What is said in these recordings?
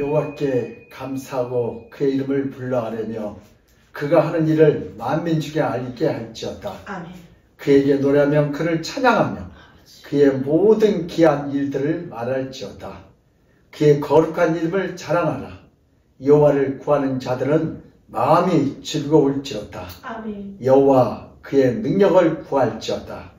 여호와께 감사하고 그의 이름을 불러하려며 그가 하는 일을 만민중에 알리게 할지어다. 아멘. 그에게 노래하며 그를 찬양하며 그의 모든 기한 일들을 말할지어다. 그의 거룩한 이름을 자랑하라. 여호와를 구하는 자들은 마음이 즐거울지어다. 아멘. 여호와 그의 능력을 구할지어다.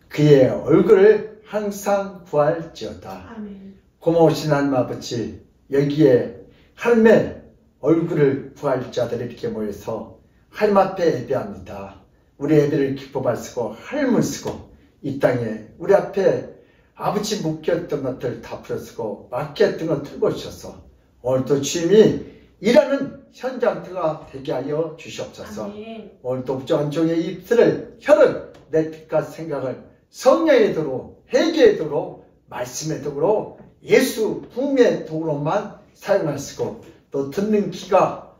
그의 얼굴을 항상 구할지어다. 아멘. 고마우신 하나님 아버지, 여기에 하나님의 얼굴을 구할 자들이 이렇게 모여서 하나님 앞에 예배합니다. 우리 예배를 기뻐 쓰고 하나님을 쓰고 이 땅에 우리 앞에 아버지 묶였던 것들 다 풀어쓰고 막혔던 것 틀고주셔서 오늘도 주님이 일하는 현장터가 되게 하여 주시옵소서. 아멘. 오늘도 부족한 종의 입술을, 혀를, 내 뜻과 생각을 성령의 도로, 회개의 도로, 말씀의 도로, 예수 부흥의 도로만 사용하시고 또 듣는 귀가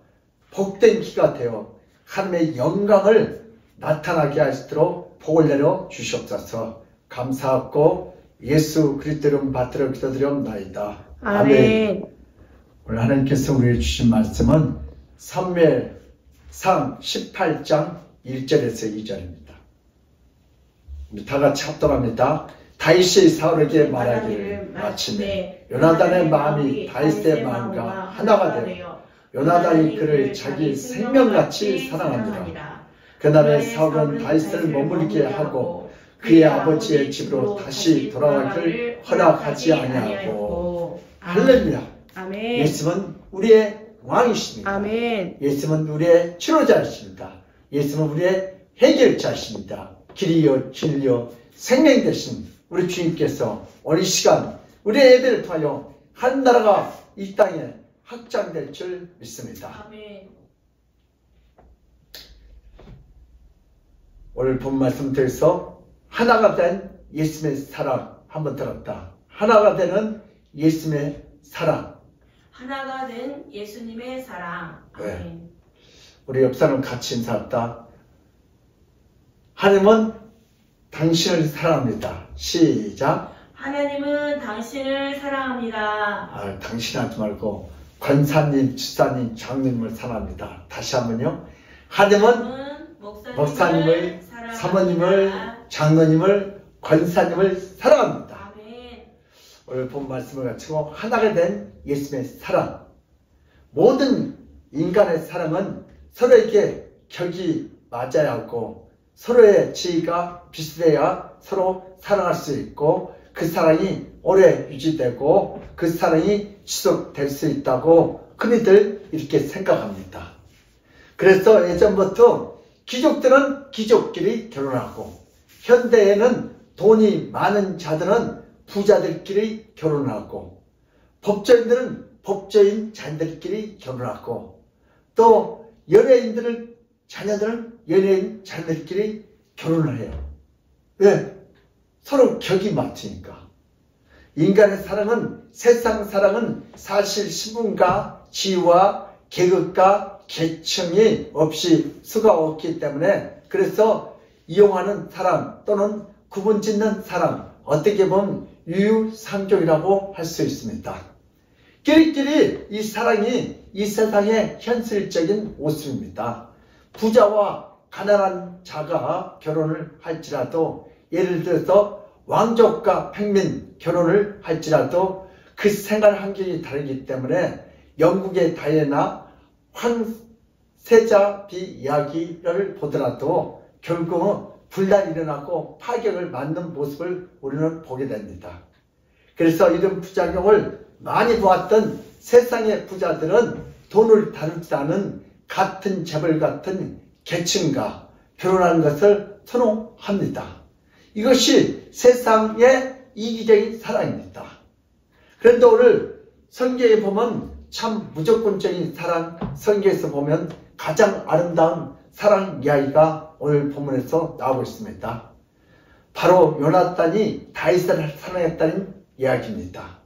복된 귀가 되어 하나님의 영광을 나타나게 하시도록 복을 내려 주시옵소서. 감사하고 예수 그리스도 이름 받들어 기도드리옵나이다. 아멘. 오늘 하나님께서 우리에게 주신 말씀은 사무엘상 18장 1절에서 2절입니다. 우리 다 같이 합독합니다. 다윗이 사울에게 말하기를 마침내 요나단의 마음이 다윗의 마음과 하나가 되어 요나단이 그를 자기 생명같이 사랑하니라. 그날에 사울은 다윗을 머물게 하고 그의 아버지의 집으로 다시 돌아가기를 허락하지 아니하고. 할렐루야. 아멘. 예수는 우리의 왕이십니다. 아멘. 예수는 우리의 치료자이십니다. 예수는 우리의 해결자이십니다. 길이요 진리요 생명 되신 우리 주님께서 오늘 이 시간 우리의 예배를 통하여 한 나라가 이 땅에 확장될 줄 믿습니다. 아멘. 오늘 본 말씀 통해서 하나가 된 예수님의 사랑 한번 들었다. 하나가 되는 예수님의 사랑. 하나가 된 예수님의 사랑. 아멘. 네. 우리 옆 사람 같이 인사합다. 하나님은 당신을 사랑합니다. 시작. 하나님은 당신을 사랑합니다. 아, 당신 하지 말고 권사님, 주사님, 장님을 사랑합니다. 다시 한번요. 하나님은 목사님을, 사모님을, 장로님을, 권사님을 사랑합니다. 아멘. 오늘 본 말씀을 가지고 하나가 된 예수님의 사랑. 모든 인간의 사랑은 서로에게 격이 맞아야 하고 서로의 지위가 비슷해야 서로 사랑할 수 있고 그 사랑이 오래 유지되고 그 사랑이 지속될 수 있다고 흔히들 이렇게 생각합니다. 그래서 예전부터 귀족들은 귀족끼리 결혼하고 현대에는 돈이 많은 자들은 부자들끼리 결혼하고 법조인들은 법조인 자녀들끼리 결혼하고 또 연예인들은 자녀들은 연예인 자녀들끼리 결혼을 해요. 왜? 서로 격이 맞으니까. 인간의 사랑은 세상 사랑은 사실 신분과 지위와 계급과 계층이 없이 수가 없기 때문에 그래서 이용하는 사랑 또는 구분짓는 사랑 어떻게 보면 유유상종이라고 할 수 있습니다. 끼리끼리 이 사랑이 이 세상의 현실적인 모습입니다. 부자와 가난한 자가 결혼을 할지라도 예를 들어서 왕족과 평민 결혼을 할지라도 그 생활 환경이 다르기 때문에 영국의 다이애나 황세자비 이야기를 보더라도 결국은 분란이 일어나고 파격을 맞는 모습을 우리는 보게 됩니다. 그래서 이런 부작용을 많이 보았던 세상의 부자들은 돈을 다루지 않은 같은 재벌 같은 계층과 결혼하는 것을 선호합니다. 이것이 세상의 이기적인 사랑입니다. 그런데 오늘 성경에 보면 참 무조건적인 사랑, 성경에서 보면 가장 아름다운 사랑 이야기가 오늘 본문에서 나오고 있습니다. 바로 요나단이 다윗을 사랑했다는 이야기입니다.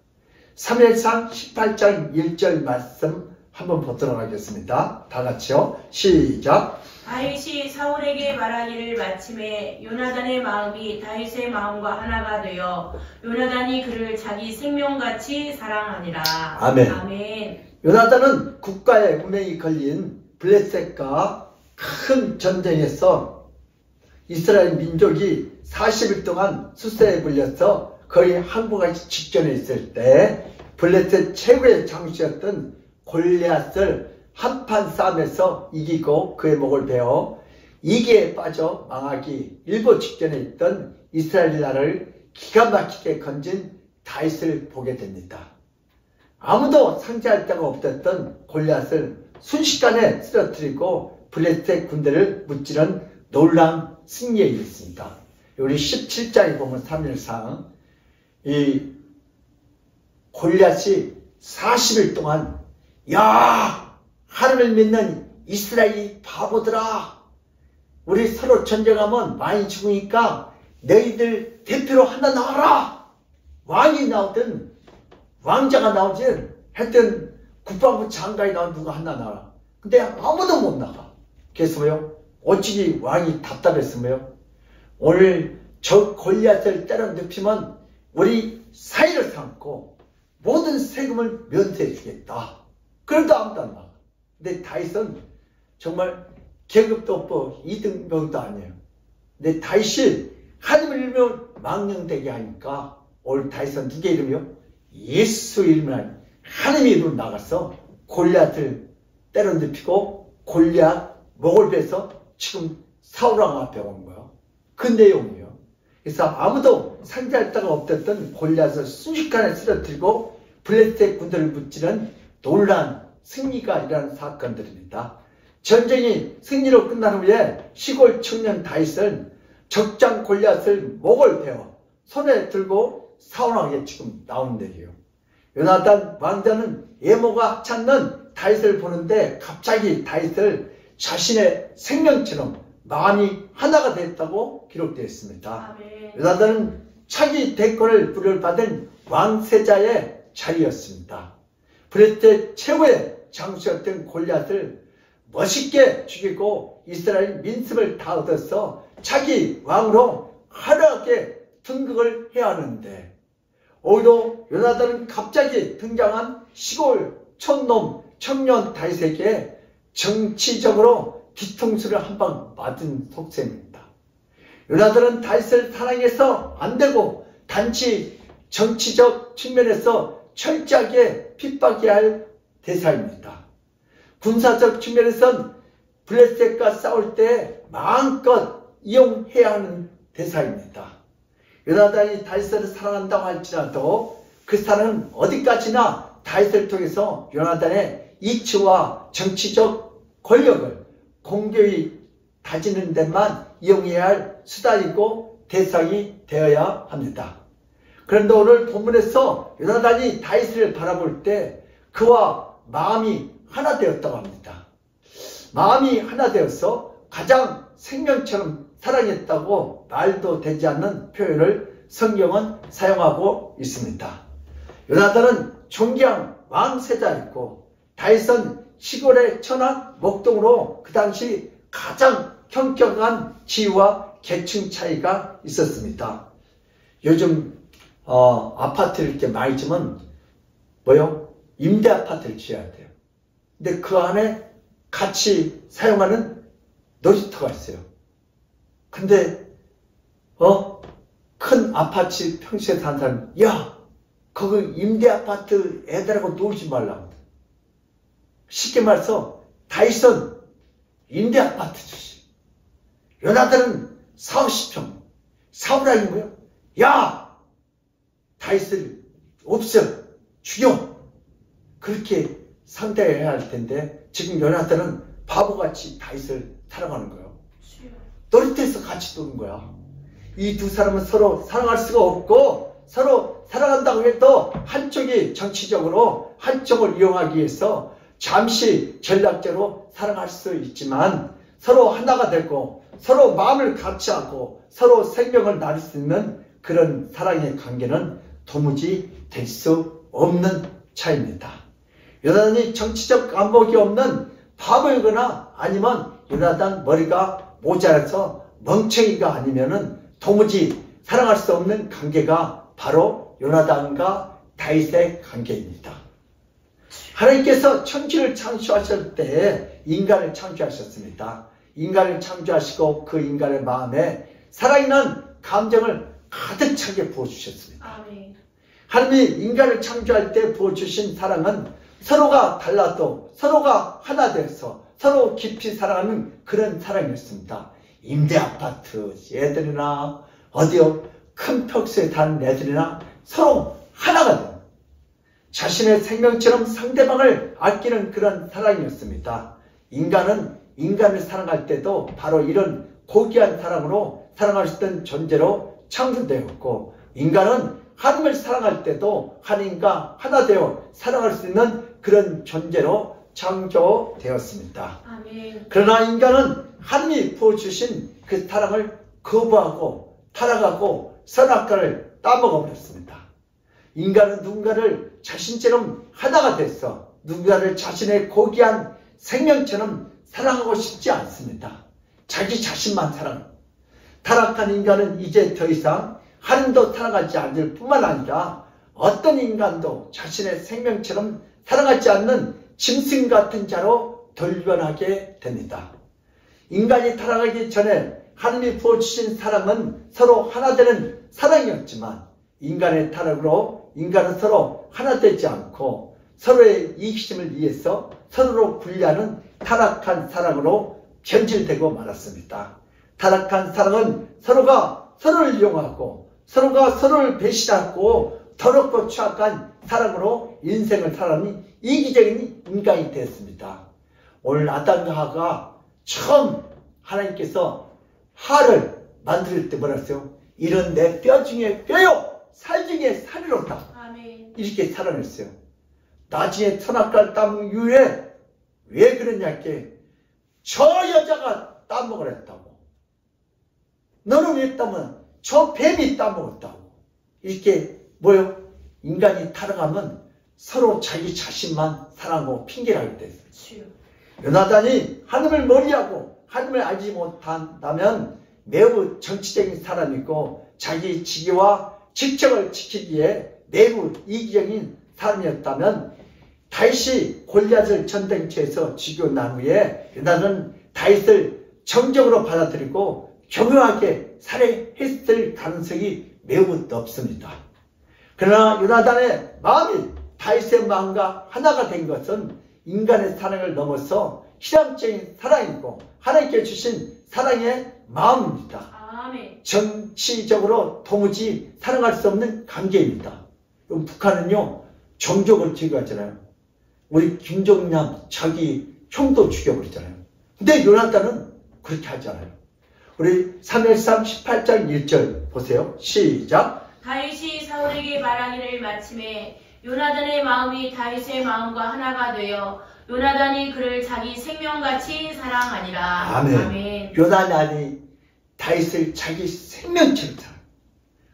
사무엘상 18장 1절 말씀 한번 보도록 하겠습니다. 다 같이요. 시작. 다윗이 사울에게 말하기를 마침에 요나단의 마음이 다윗의 마음과 하나가 되어 요나단이 그를 자기 생명같이 사랑하니라. 아멘. 아멘. 요나단은 국가의 운명이 걸린 블레셋과 큰 전쟁에서 이스라엘 민족이 40일 동안 수세에 불려서 거의 항복하기 직전에 있을 때 블레셋 최고의 장수였던 골리앗을 한판 싸움에서 이기고 그의 목을 베어 이기에 빠져 망하기 일보 직전에 있던 이스라엘 나라를 기가 막히게 건진 다윗을 보게 됩니다. 아무도 상대할 데가 없었던 골리앗을 순식간에 쓰러뜨리고 블레셋 군대를 무찌른 놀라운 승리에 이르습니다. 우리 17장에 보면 3일상 이 골리앗이 40일 동안 야 하나님을 믿는 이스라엘이 바보들아 우리 서로 전쟁하면 많이 죽으니까 너희들 대표로 하나 나와라. 왕이 나오든 왕자가 나오든 하여튼 국방부 장관이 나오든 누가 하나 나와라. 근데 아무도 못 나가. 그래서 뭐요? 오직이 왕이 답답해서 뭐요? 오늘 저 골리앗을 때려 눕히면 우리 사이를 삼고 모든 세금을 면세해 주겠다. 그래도 아무도 안 나가. 근데 다윗은 정말 계급도 없고 2등병도 아니에요. 근데 다윗이 하나님을 이루면 망령되게 하니까 오늘 다윗은 누구의 이름이요? 예수 이름을 하나님의 이름으로 나가서 골리앗을 때려 눕히고 골리앗 목을 베서 지금 사울왕 앞에 온 거예요. 그 내용이에요. 그래서 아무도 상대할 데가 없었던 골리앗을 순식간에 쓰러뜨리고 블레셋 군대를 무찌른 놀라운 승리가 일어난 사건들입니다. 전쟁이 승리로 끝난 후에 시골 청년 다윗은 적장 골리앗을 목을 베어 손에 들고 사울왕에게 지금 나온 내리요. 요나단 왕자는 예모가 찾는 다윗을 보는데 갑자기 다윗을 자신의 생명처럼 마음이 하나가 됐다고 기록되어 있습니다. 요나단은 차기 대권을 부여받은 왕세자의 자리였습니다. 브레스의 최고의 장수였던 골리앗을 멋있게 죽이고 이스라엘 민심을 다 얻어서 차기 왕으로 화려하게 등극을 해야 하는데 오히려 요나단은 갑자기 등장한 시골 촌놈 청년 다윗에게 정치적으로 뒤통수를 한 방 맞은 속셈입니다. 요나단은 다윗을 사랑해서 안 되고 단지 정치적 측면에서 철저하게 핍박해야 할 대사입니다. 군사적 측면에선 블레셋과 싸울 때 마음껏 이용해야 하는 대사입니다. 요나단이 다윗을 사랑한다고 할지라도 그 사랑은 어디까지나 다윗을 통해서 요나단의 이치와 정치적 권력을 공교히 다지는 데만 이용해야 할 수단이고 대상이 되어야 합니다. 그런데 오늘 본문에서 요나단이 다윗을 바라볼 때 그와 마음이 하나 되었다고 합니다. 마음이 하나 되어서 가장 생명처럼 사랑했다고 말도 되지 않는 표현을 성경은 사용하고 있습니다. 요나단은 존귀한 왕세자였고 다윗은 시골의 천한 목동으로 그 당시 가장 현격한 지위와 계층 차이가 있었습니다. 요즘 아파트를 이렇게 많이 지면 뭐요? 임대 아파트를 지어야 돼요. 근데 그 안에 같이 사용하는 놀이터가 있어요. 근데 큰 아파트 평수에 사는 사람, 야, 거기 임대 아파트 애들하고 놀지 말라고. 쉽게 말해서 다윗은 임대 아파트 주시. 요나단은 40평. 사울이 뭐야? 야, 다윗을 없애, 죽여. 그렇게 상대해야 할 텐데 지금 요나단은 바보같이 다윗을 사랑하는 거예요. 놀이터에서 같이 노는 거야. 이 두 사람은 서로 사랑할 수가 없고 서로 사랑한다고 해도 한쪽이 정치적으로 한쪽을 이용하기 위해서 잠시 전략적으로 사랑할 수 있지만 서로 하나가 되고 서로 마음을 같이 하고 서로 생명을 나눌 수 있는 그런 사랑의 관계는 도무지 될 수 없는 차이입니다. 요나단이 정치적 안목이 없는 바보이거나 아니면 요나단 머리가 모자라서 멍청이가 아니면은 도무지 사랑할 수 없는 관계가 바로 요나단과 다윗의 관계입니다. 하나님께서 천지를 창조하실 때 인간을 창조하셨습니다. 인간을 창조하시고 그 인간의 마음에 살아있는 감정을 가득 차게 부어주셨습니다. 하나님이 인간을 창조할 때 부어주신 사랑은 서로가 달라도 서로가 하나 돼서 서로 깊이 사랑하는 그런 사랑이었습니다. 임대 아파트 애들이나 어디요 큰 평수에 사는 애들이나 서로 하나가 돼요. 자신의 생명처럼 상대방을 아끼는 그런 사랑이었습니다. 인간은 인간을 사랑할 때도 바로 이런 고귀한 사랑으로 사랑할 수 있는 존재로 창조되었고 인간은 하나님을 사랑할 때도 하나님과 하나 되어 사랑할 수 있는 그런 존재로 창조되었습니다. 아멘. 그러나 인간은 하나님이 부어주신 그 사랑을 거부하고 타락하고 선악과를 따먹어버렸습니다. 인간은 누군가를 자신처럼 하나가 됐어 누군가를 자신의 고귀한 생명처럼 사랑하고 싶지 않습니다. 자기 자신만 사랑. 타락한 인간은 이제 더 이상 하나님도 사랑하지 않을 뿐만 아니라 어떤 인간도 자신의 생명처럼 사랑하지 않는 짐승 같은 자로 돌변하게 됩니다. 인간이 타락하기 전에 하나님이 부어주신 사랑은 서로 하나 되는 사랑이었지만 인간의 타락으로 인간은 서로 하나 되지 않고 서로의 이익심을 위해서 서로로 분리하는 타락한 사랑으로 변질되고 말았습니다. 타락한 사랑은 서로가 서로를 이용하고 서로가 서로를 배신하고 더럽고 추악한 사랑으로 인생을 살아가는 이기적인 인간이 되었습니다. 오늘 아담과 하와가 처음 하나님께서 하를 만들 때 뭐라 했어요? 이런 내 뼈 중에 뼈요 살 중에 살이로다. 아멘. 이렇게 사랑했어요. 나중에 선악과를 따먹은 이후에 왜 그러냐께 저 여자가 따먹으랬다고. 너는 왜 따먹어? 저 뱀이 따먹었다고. 이렇게 뭐요? 인간이 타락하면 서로 자기 자신만 사랑하고 핑계를 하게 됐어요. 요나단이 하나님을 멀리하고 하나님을 알지 못한다면 매우 정치적인 사람이고 자기 직위와 직책을 지키기에 매우 이기적인 사람이었다면 다윗이 골리앗을 전쟁터에서 죽이고 난 후에 요나단은 다윗을 정적으로 받아들이고 교묘하게 살해했을 가능성이 매우 높습니다. 그러나 요나단의 마음이 다윗의 마음과 하나가 된 것은 인간의 사랑을 넘어서 신앙적인 사랑이고 하나님께 주신 사랑의 마음입니다. 아멘. 정치적으로 도무지 사랑할 수 없는 관계입니다. 그럼 북한은요 종족을 제거하잖아요. 우리 김정남 자기 형도 죽여버리잖아요. 근데 요나단은 그렇게 하잖아요. 우리 313 18장 1절 보세요. 시작. 다윗이 사울에게 말하기를 마침에 요나단의 마음이 다윗의 마음과 하나가 되어 요나단이 그를 자기 생명같이 사랑하니라. 아멘. 아멘. 요나단이 다윗을 자기 생명처럼 사랑.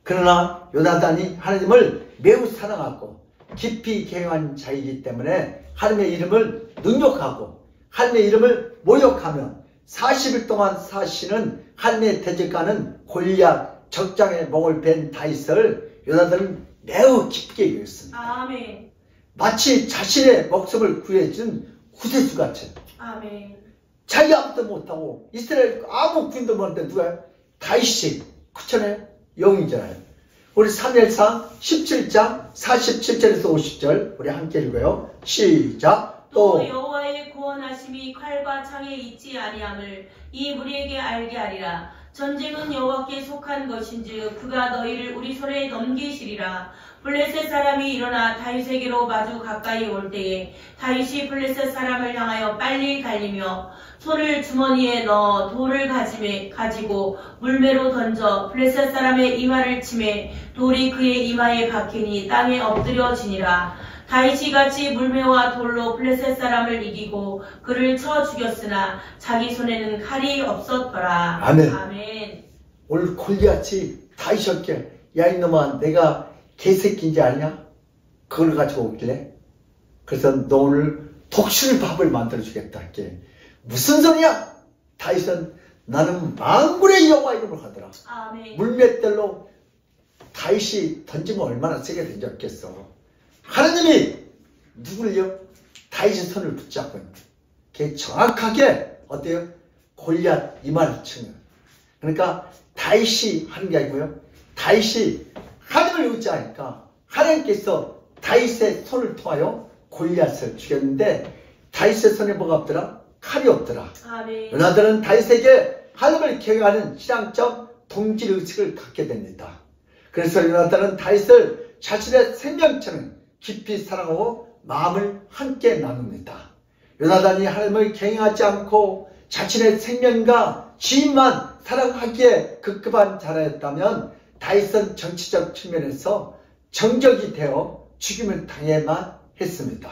그러나 요나단이 하나님을 매우 사랑하고 깊이 경외한 자이기 때문에 하나님의 이름을 능욕하고 하나님의 이름을 모욕하며 40일 동안 사시는 하나님의 대적가는 골리앗 적장의 목을 벤 다윗을 요나단은 매우 깊게 여겼습니다. 아멘. 마치 자신의 목숨을 구해준 구세주 같이. 아멘. 자기 아무도 못하고 이스라엘 아무 군도 못하는데 누가 다윗이 그렇잖아요. 영이잖아요. 우리 사무엘상 17장 47절에서 50절 우리 함께 읽어요. 시작. 또 여호와의 구원하심이 칼과 창에 있지 아니함을 이 무리에게 알게 하리라. 전쟁은 여호와께 속한 것인즉 그가 너희를 우리 손에 넘기시리라. 블레셋 사람이 일어나 다윗에게로 마주 가까이 올 때에 다윗이 블레셋 사람을 향하여 빨리 달리며 손을 주머니에 넣어 돌을 가지고 물매로 던져 블레셋 사람의 이마를 치매 돌이 그의 이마에 박히니 땅에 엎드려지니라. 다윗이 같이 물매와 돌로 블레셋 사람을 이기고 그를 쳐 죽였으나 자기 손에는 칼이 없었더라. 아멘. 아멘. 오늘 골리앗이 다윗에게 야 이놈아 내가 개새끼인지 아냐? 그걸 가지고 오길래 그래서 너 오늘 독실 밥을 만들어 주겠다 할게. 무슨 소리야? 다윗은 나는 만군의 여호와 이름을 하더라. 아멘. 물맷돌로 다윗이 던지면 얼마나 세게 던졌겠어. 하나님이 누굴요? 다윗의 손을 붙잡고 걔 정확하게 어때요? 골리앗 이마를 치는. 그러니까 다윗이 하는 게 아니고요. 다윗이 하나님을 의지하니까 하나님께서 다윗의 손을 통하여 골리앗을 죽였는데 다윗의 손에 뭐가 없더라? 칼이 없더라. 아멘. 요나단은 다윗에게 하나님을 경외하는 신앙적 동질의식을 갖게 됩니다. 그래서 요나단은 다윗을 자신의 생명처럼 깊이 사랑하고 마음을 함께 나눕니다. 요나단이 하나님을 경외하지 않고 자신의 생명과 지인만 사랑하기에 급급한 자라였다면 다윗은 정치적 측면에서 정적이 되어 죽임을 당해만 했습니다.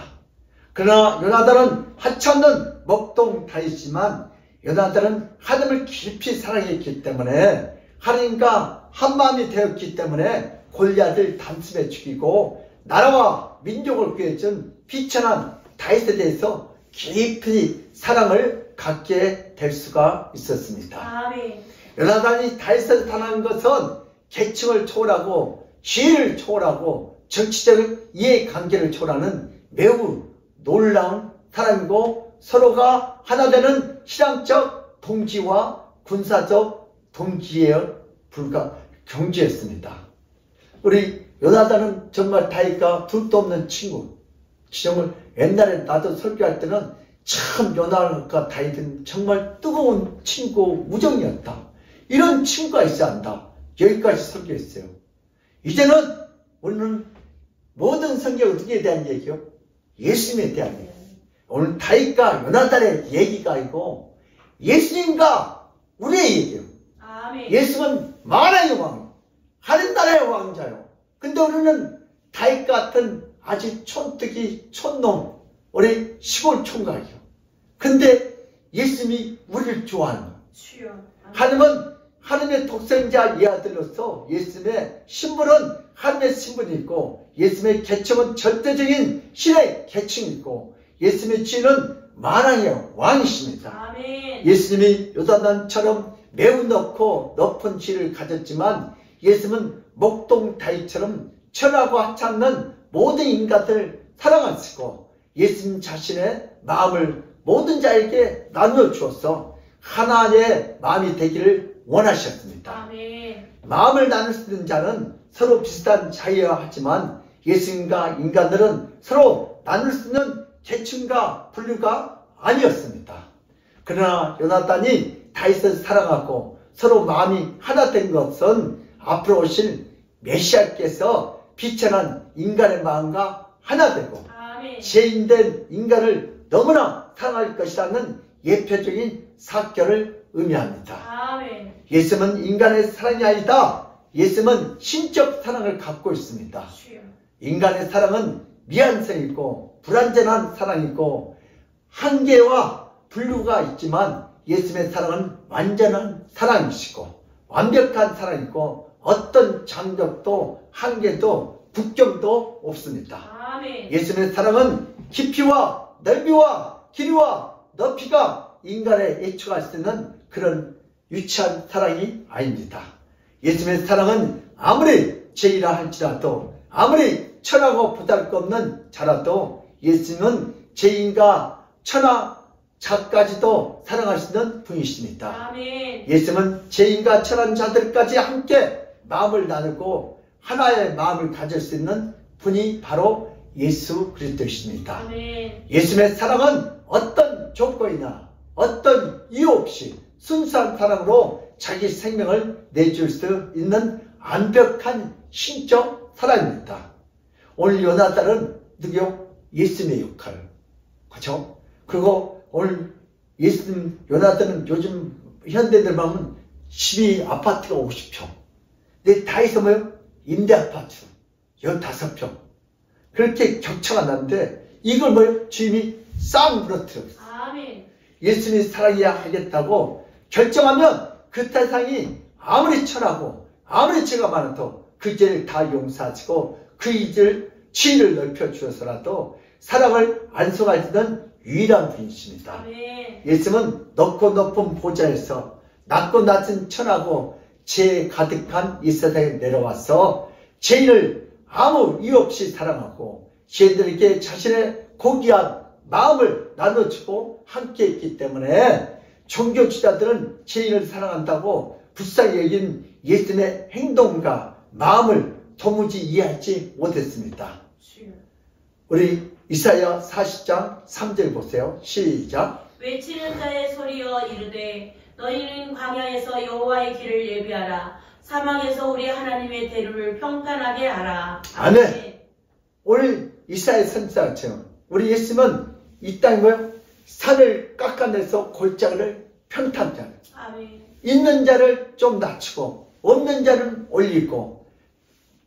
그러나 요나단은 하찮는 먹동 다윗이지만 요나단은 하나님을 깊이 사랑했기 때문에 하나님과 한마음이 되었기 때문에 골리앗을 단숨에 죽이고 나라와 민족을 구해준 비천한 다윗에 대해서 깊이 사랑을 갖게 될 수가 있었습니다. 아멘. 요나단이 다윗을 사랑한 것은 계층을 초월하고 지위를 초월하고 정치적인 이해관계를 초월하는 매우 놀라운 사람이고 서로가 하나 되는 신앙적 동지와 군사적 동지에 불과 경주였습니다. 우리 요나단은 정말 다윗과 둘도 없는 친구. 정말 옛날에 나도 설교할 때는 참 요나단과 다윗은 정말 뜨거운 친구 우정이었다. 이런 친구가 있어야 한다. 여기까지 설교했어요. 이제는 우리는 모든 성경은 누구에 대한 얘기요? 예수님에 대한 얘기. 오늘 다윗과 요나단의 얘기가 아니고 예수님과 우리의 얘기예요. 아멘. 예수는 만왕의 왕, 하늘 나라의 왕자요. 근데 우리는 다윗 같은 아주 촌뜨기 촌놈, 우리 시골 총각이요. 근데 예수님이 우리를 좋아하는 거예요. 하나님은 하나님의 독생자 이아들로서 예수님의 신분은 하나님의 신분이 있고, 예수님의 계층은 절대적인 신의 계층이 있고, 예수님의 지위는 만왕의 왕이십니다. 아멘. 예수님이 요단강처럼 매우 높은 지위를 가졌지만, 예수님은 목동 다윗처럼 천하고 하찮는 모든 인간들을 사랑하시고, 예수님 자신의 마음을 모든 자에게 나누어 주어서 하나의 마음이 되기를 원하셨습니다. 아멘. 마음을 나눌 수 있는 자는 서로 비슷한 자여야 하지만, 예수님과 인간들은 서로 나눌 수 있는 계층과 분류가 아니었습니다. 그러나 요나단이 다윗을 사랑하고 서로 마음이 하나 된 것은 앞으로 오실 메시아께서 비천한 인간의 마음과 하나 되고, 아멘. 죄인된 인간을 너무나 사랑할 것이라는 예표적인 사건을 의미합니다. 아멘. 예수님은 인간의 사랑이 아니다. 예수님은 신적 사랑을 갖고 있습니다. 주여. 인간의 사랑은 미안성이 있고 불완전한 사랑이 있고 한계와 분류가 있지만, 예수님의 사랑은 완전한 사랑이시고 완벽한 사랑이고 어떤 장벽도 한계도 국경도 없습니다. 아멘. 예수님의 사랑은 깊이와 넓이와 길이와 높이가 인간의 예측할 수 있는 그런 유치한 사랑이 아닙니다. 예수님의 사랑은 아무리 죄이라 할지라도, 아무리 천하고 보잘것없는 자라도 예수님은 죄인과 천하 자까지도 사랑하시는 분이십니다. 아멘. 예수님은 죄인과 천한 자들까지 함께 마음을 나누고 하나의 마음을 가질 수 있는 분이 바로 예수 그리스도이십니다. 아멘. 예수님의 사랑은 어떤 조건이나 어떤 이유 없이 순수한 사랑으로 자기 생명을 내줄 수 있는 완벽한 신적 사랑입니다. 오늘 요나단은 누구요? 예수님의 역할. 그렇죠? 그리고 오늘 예수님 요나단은 요즘 현대들 보면 12아파트가 50평. 근데 다윗은 뭐요? 임대 아파트 15평. 그렇게 격차가 나는데 이걸 뭐요? 주님이 싹 무너뜨렸어요. 아멘. 예수님이 사랑해야 하겠다고 결정하면 그 세상이 아무리 천하고 아무리 죄가 많아도 그 죄를 다 용서하시고 그 이들 지위를 넓혀 주어서라도 사랑을 안성하시는 유일한 분이십니다. 아멘. 예수님은 높고 높은 보좌에서 낮고 낮은 천하고 죄 가득한 이 세상에 내려와서 죄인을 아무 이유 없이 사랑하고 죄인들에게 자신의 고귀한 마음을 나눠주고 함께 있기 때문에 종교지자들은 죄인을 사랑한다고 불쌍히 여긴 예수님의 행동과 마음을 도무지 이해하지 못했습니다. 우리 이사야 40장 3절 보세요. 시작. 외치는 자의 소리여 이르되 너희는 광야에서 여호와의 길을 예비하라. 사막에서 우리 하나님의 대루를 평탄하게 하라. 아멘. 오늘 이사야 선지자처럼 우리 예수님은 이 땅에 뭐요? 산을 깎아내서 골짜기를 평탄케 하는. 아멘. 있는 자를 좀 낮추고 없는 자는 올리고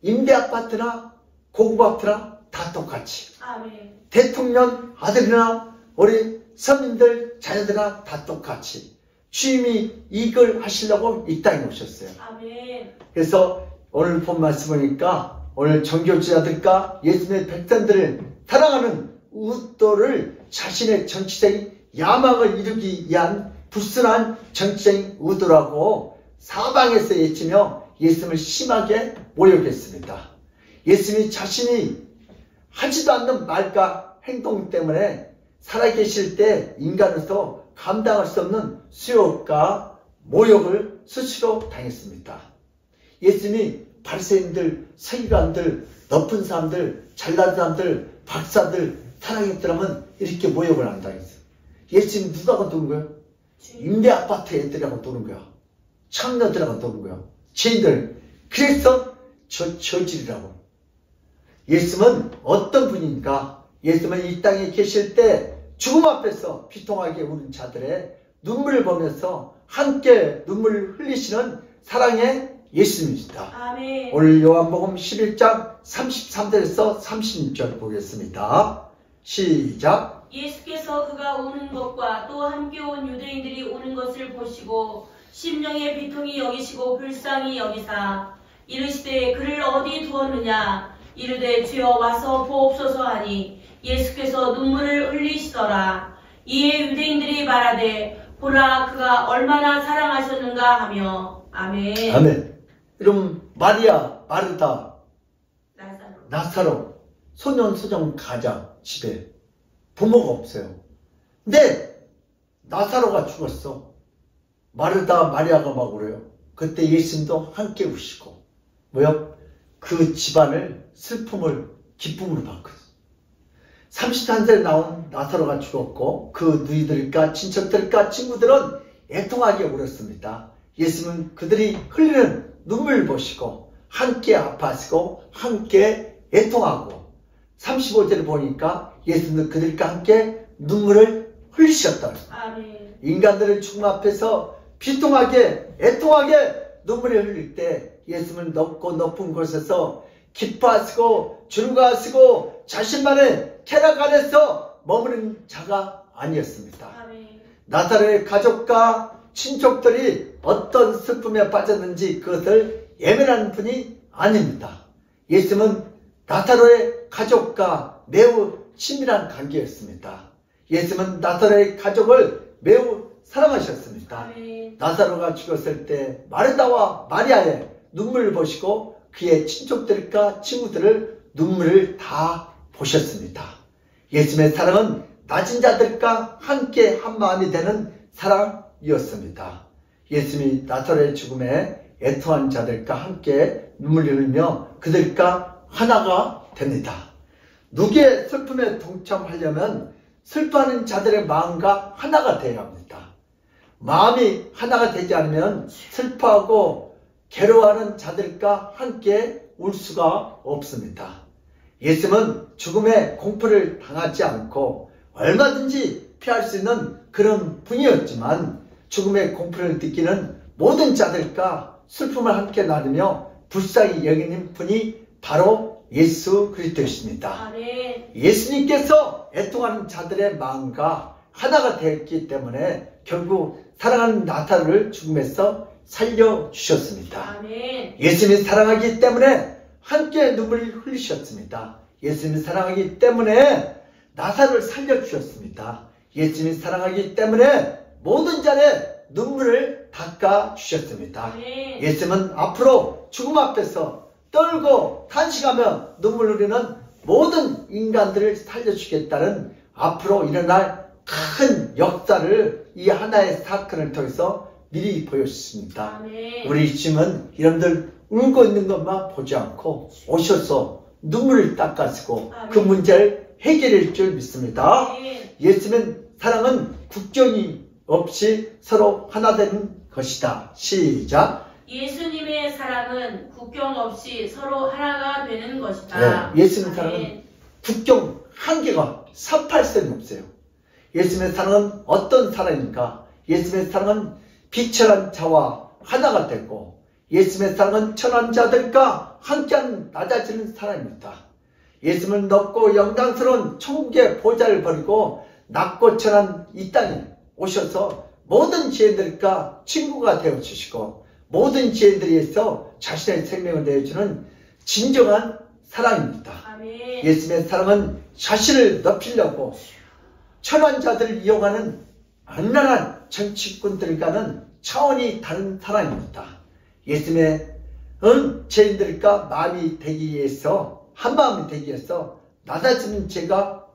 임대 아파트나 고급 아파트나 다 똑같이 아멘. 대통령 아들이나 우리 서민들 자녀들이나 다 똑같이 주님이 이걸 하시려고 이 땅에 오셨어요. 아멘. 그래서 오늘 본 말씀 보니까 오늘 정교지자들과 예수님의 백성들을 사랑하는 의도를 자신의 정치적인 야망을 이루기 위한 불순한 정치적인 의도라고 사방에서 외치며 예수님을 심하게 모욕했습니다. 예수님이 자신이 하지도 않는 말과 행동 때문에 살아계실 때 인간으로서 감당할 수 없는 수욕과 모욕을 스스로 당했습니다. 예수님이 바리새인들, 서기관들, 높은 사람들, 잘난 사람들, 박사들 사랑했더라면 이렇게 모욕을 안 당했어요. 예수님 누구하고 노는 거예요? 임대 아파트 애들하고 노는 거야. 청년들하고 노는 거야. 죄인들. 그래서 저질이라고. 예수님은 어떤 분인가? 예수님은 이 땅에 계실 때 죽음 앞에서 비통하게 우는 자들의 눈물을 보면서 함께 눈물을 흘리시는 사랑의 예수님입니다. 아멘. 오늘 요한복음 11장 33절에서 36절 보겠습니다. 시작. 예수께서 그가 오는 것과 또 함께 온 유대인들이 오는 것을 보시고 심령의 비통이 여기시고 불쌍히 여기사 이르시되 그를 어디 두었느냐 이르되 주여 와서 보옵소서 하니 예수께서 눈물을 흘리시더라. 이에 유대인들이 말하되 보라 그가 얼마나 사랑하셨는가 하며. 아멘. 아멘. 여러분 마리아, 마르다, 나사로 소년 소정 가자 집에 부모가 없어요. 근데 나사로가 죽었어. 마르다, 마리아가 막 울어요. 그때 예수님도 함께 우시고 뭐요? 그 집안을 슬픔을 기쁨으로 바꿨어. 31살에 나온 나사로가 죽었고 그 누이들과 친척들과 친구들은 애통하게 울었습니다. 예수님은 그들이 흘리는 눈물 보시고 함께 아파하시고 함께 애통하고 35절을 보니까 예수님은 그들과 함께 눈물을 흘리셨다. 아멘. 인간들의 죽음 앞에서 비통하게 애통하게 눈물을 흘릴 때 예수님은 높고 높은 곳에서 기뻐하시고 즐거워하시고 자신만의 쾌락 안에서 머무는 자가 아니었습니다. 아멘. 나사로의 가족과 친족들이 어떤 슬픔에 빠졌는지 그것을 예민한 분이 아닙니다. 예수님은 나사로의 가족과 매우 친밀한 관계였습니다. 예수님은 나사로의 가족을 매우 사랑하셨습니다. 아멘. 나사로가 죽었을 때 마르다와 마리아의 눈물을 보시고 그의 친족들과 친구들을 눈물을 다 보셨습니다. 예수님의 사랑은 낮은 자들과 함께 한 마음이 되는 사랑이었습니다. 예수님이 나사로의 죽음에 애통한 자들과 함께 눈물을 흘리며 그들과 하나가 됩니다. 누구의 슬픔에 동참하려면 슬퍼하는 자들의 마음과 하나가 되어야 합니다. 마음이 하나가 되지 않으면 슬퍼하고 괴로워하는 자들과 함께 울 수가 없습니다. 예수님은 죽음의 공포를 당하지 않고 얼마든지 피할 수 있는 그런 분이었지만 죽음의 공포를 느끼는 모든 자들과 슬픔을 함께 나누며 불쌍히 여기는 분이 바로 예수 그리스도이십니다. 아멘. 예수님께서 애통하는 자들의 마음과 하나가 되었기 때문에 결국 사랑하는 나사로를 죽음에서 살려주셨습니다. 아멘. 예수님이 사랑하기 때문에 함께 눈물을 흘리셨습니다. 예수님이 사랑하기 때문에 나사로를 살려주셨습니다. 예수님이 사랑하기 때문에 모든 자의 눈물을 닦아주셨습니다. 아멘. 예수님은 앞으로 죽음 앞에서 떨고 탄식하며 눈물 흘리는 모든 인간들을 살려주겠다는 앞으로 일어날 큰 역사를 이 하나의 사건을 통해서 미리 보여주셨습니다. 아멘. 우리 주님은 여러분들 울고 있는 것만 보지 않고 오셔서 눈물을 닦아주고 그 문제를 해결할 줄 믿습니다. 아멘. 예수님은 사랑은 국경이 없이 서로 하나 되는 것이다. 시작. 예수님의 사랑은 국경 없이 서로 하나가 되는 것이다. 네, 예수님의 아멘. 사랑은 국경 한계가 383이 없어요. 예수님의 사랑은 어떤 사랑인가? 예수님의 사랑은 비천한 자와 하나가 되고 예수님의 사랑은 천한 자들과 함께하는 낮아지는 사랑입니다. 예수님은 높고 영광스러운 천국의 보좌를 버리고 낮고 천한 이 땅에 오셔서 모든 죄인들과 친구가 되어주시고 모든 죄인들에서 자신의 생명을 내어주는 진정한 사랑입니다. 아멘. 예수님의 사랑은 자신을 높이려고 천한 자들을 이용하는 악랄한 정치꾼들과는 차원이 다른 사랑입니다. 예수님의 죄인들과 마음이 되기 위해서 한마음이 되기 위해서 낮아지는 죄가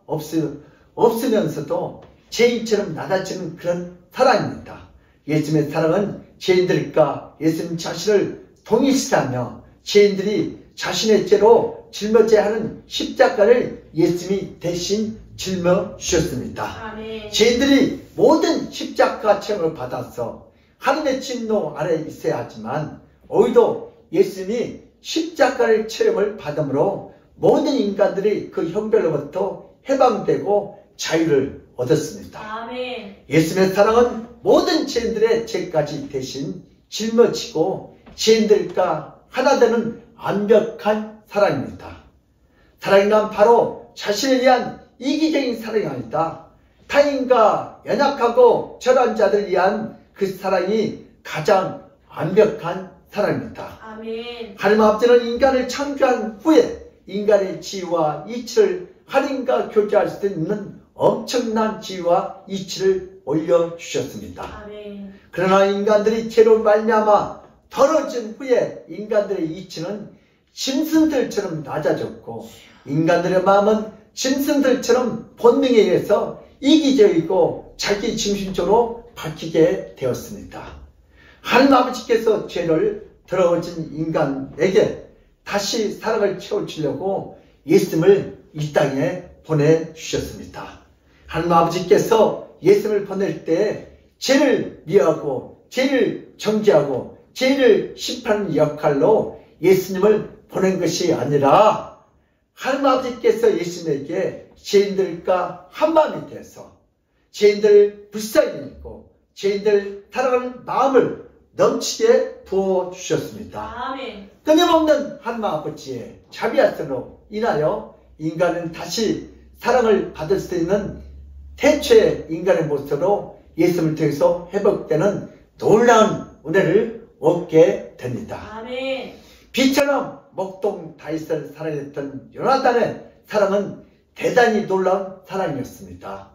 없으면서도 죄인처럼 낮아지는 그런 사랑입니다. 예수님의 사랑은 죄인들과 예수님 자신을 동일시하며 죄인들이 자신의 죄로 짊어져야 하는 십자가를 예수님이 대신 짊어주셨습니다. 아멘. 죄인들이 모든 십자가 체험을 받아서 하나님의 진노 아래 있어야 하지만 오히려 예수님이 십자가를 체험을 받음으로 모든 인간들이 그 형벌로부터 해방되고 자유를 얻었습니다. 아멘. 예수님의 사랑은 모든 죄인들의 죄까지 대신 짊어지고 죄인들과 하나 되는 완벽한 사랑입니다. 사랑이란 바로 자신을 위한 이기적인 사랑이 아니다. 타인과 연약하고 절한 자들을 위한 그 사랑이 가장 완벽한 사랑입니다. 아멘. 하나님 아버지는 인간을 창조한 후에 인간의 지위와 이치를 하나님과 교제할 수 있는 엄청난 지위와 이치를 올려주셨습니다. 아멘. 그러나 인간들이 죄로 말미암아 더러워진 후에 인간들의 이치는 짐승들처럼 낮아졌고 인간들의 마음은 짐승들처럼 본능에 의해서 이기적이고 자기 중심적으로 바뀌게 되었습니다. 하나님 아버지께서 죄를 더러워진 인간에게 다시 사랑을 채워주려고 예수님을 이 땅에 보내주셨습니다. 하나님 아버지께서 예수님을 보낼 때 죄를 미워하고 죄를 정죄하고 죄를 심판하는 역할로 예수님을 보낸 것이 아니라 하나님 아버지께서 예수님에게 죄인들과 한마음이 돼서 죄인들 불쌍히 여기고 죄인들 사랑하는 마음을 넘치게 부어주셨습니다. 아멘. 끊임없는 하나님 아버지의 자비하심으로 인하여 인간은 다시 사랑을 받을 수 있는 태초의 인간의 모습으로 예수님을 통해서 회복되는 놀라운 은혜를 얻게 됩니다. 아멘. 비처럼 목동 다윗을 사랑했던 요나단의 사랑은 대단히 놀라운 사랑이었습니다.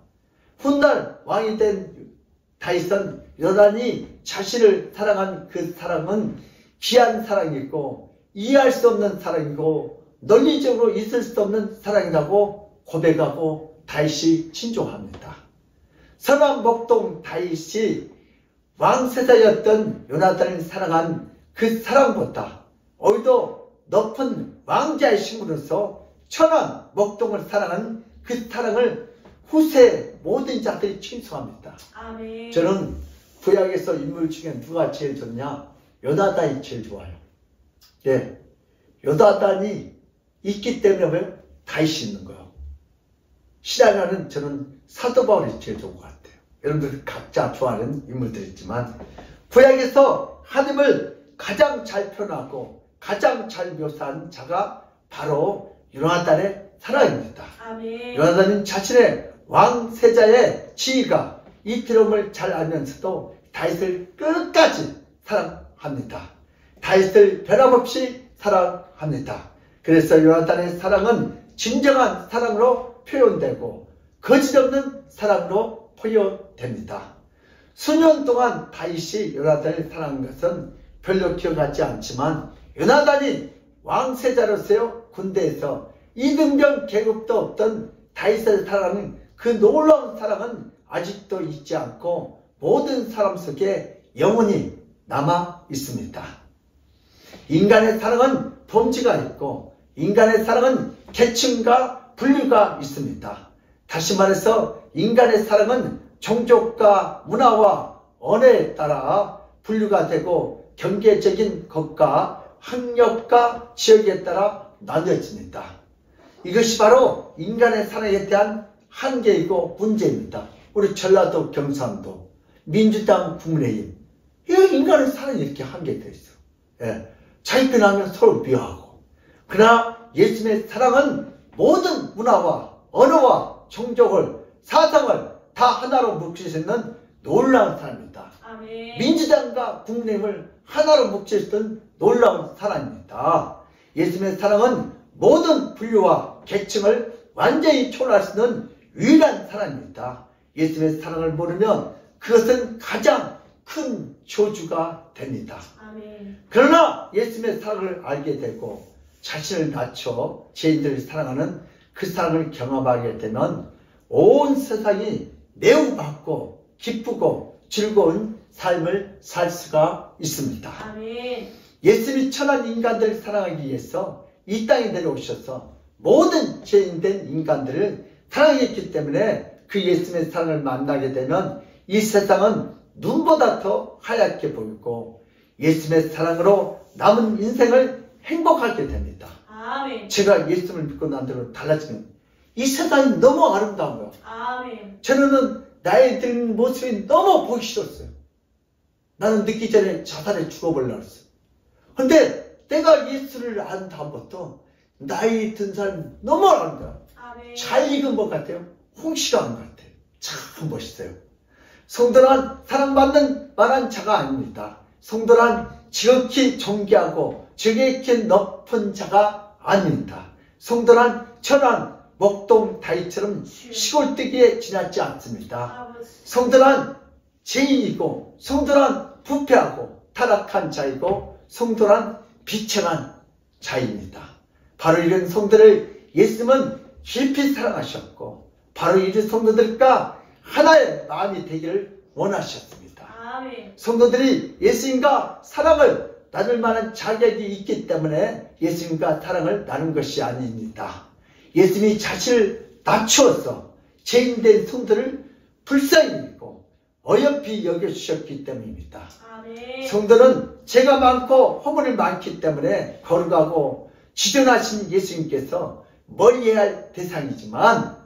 훗날 왕이 된 다윗은 요나단이 자신을 사랑한 그 사랑은 귀한 사랑이고 이해할 수 없는 사랑이고 논리적으로 있을 수 없는 사랑이라고 고백하고 다윗이 친종합니다. 선한 목동 다윗이 왕세자였던 요나단을 사랑한 그 사랑보다 오히려 높은 왕자의 신분으로서 천한 목동을 사랑한 그 사랑을 후세 모든 자들이 칭송합니다. 아멘. 저는 구약에서 인물 중에 누가 제일 좋냐? 요나단이 제일 좋아요. 예, 요나단이 있기 때문에 왜 다윗이 있는 거예요. 신앙에는 저는 사도 바울이 제일 좋은 것 같아요. 여러분들 각자 좋아하는 인물들이 있지만 구약에서 하나님을 가장 잘 표현하고 가장 잘 묘사한 자가 바로 요나단의 사랑입니다. 아멘. 요나단은 자신의 왕세자의 지위가 이태로움을 잘 알면서도 다윗을 끝까지 사랑합니다. 다윗을 변함없이 사랑합니다. 그래서 요나단의 사랑은 진정한 사랑으로 표현되고 거짓없는 사랑으로 표현됩니다. 수년 동안 다윗이 요나단을 사랑한 것은 별로 기억하지 않지만 요나단이 왕세자로서 군대에서 이등병 계급도 없던 다윗을 사랑하는 그 놀라운 사랑은 아직도 잊지 않고 모든 사람 속에 영원히 남아 있습니다. 인간의 사랑은 범죄가 있고 인간의 사랑은 계층과 분류가 있습니다. 다시 말해서 인간의 사랑은 종족과 문화와 언어에 따라 분류가 되고 경계적인 것과 학력과 지역에 따라 나뉘어집니다. 이것이 바로 인간의 사랑에 대한 한계이고 문제입니다. 우리 전라도 경상도 민주당 국민의힘 인간의 사랑이 이렇게 한계되어 있어. 예. 자기들 하면 서로 미워하고 그러나 예수님의 사랑은 모든 문화와 언어와 종족을 사상을 다 하나로 묶을 수 있는 놀라운 사랑입니다. 아멘. 민주당과 국민의힘을 하나로 묶을 수 있는 놀라운 사랑입니다. 예수님의 사랑은 모든 분류와 계층을 완전히 초월할 수 있는 유일한 사랑입니다. 예수님의 사랑을 모르면 그것은 가장 큰 저주가 됩니다. 아멘. 그러나 예수님의 사랑을 알게 되고 자신을 낮춰 죄인들을 사랑하는 그 사랑을 경험하게 되면 온 세상이 매우 밝고 기쁘고 즐거운 삶을 살 수가 있습니다. 아멘. 예수님이 천한 인간들을 사랑하기 위해서 이 땅에 내려오셔서 모든 죄인된 인간들을 사랑했기 때문에 그 예수님의 사랑을 만나게 되면 이 세상은 눈보다 더 하얗게 보이고 예수님의 사랑으로 남은 인생을 행복하게 됩니다. 아멘. 제가 예수님을 믿고 난 대로 달라지는 이 세상이 너무 아름다운 거예요. 아멘. 저는 나이 든 모습이 너무 보기 싫었어요. 나는 늦기 전에 자살해 죽어버리려고 했어요. 근데 내가 예수를 안 다음부터 나이 든 사람 너무 아는 거야. 잘 익은 것 같아요. 홍시가 한 것 같아요. 참 멋있어요. 성도란 사랑받는 만한 자가 아닙니다. 성도란 지극히 존귀하고 지극히 높은 자가 아닙니다. 성도란 천안 목동 다이처럼 시골뜨기에 지났지 않습니다. 성도란 죄인이고 성도란 부패하고 타락한 자이고 성도란 비천한 자입니다. 바로 이런 성도를 예수님은 깊이 사랑하셨고 바로 이런 성도들과 하나의 마음이 되기를 원하셨습니다. 성도들이 예수님과 사랑을 나눌 만한 자격이 있기 때문에 예수님과 사랑을 나눈 것이 아닙니다. 예수님이 자신을 낮추어서 죄인된 성도를 불쌍히 여기고 어여삐 여겨주셨기 때문입니다. 성도는 죄가 많고 허물이 많기 때문에 거룩하고 지존하신 예수님께서 멀리해야 할 대상이지만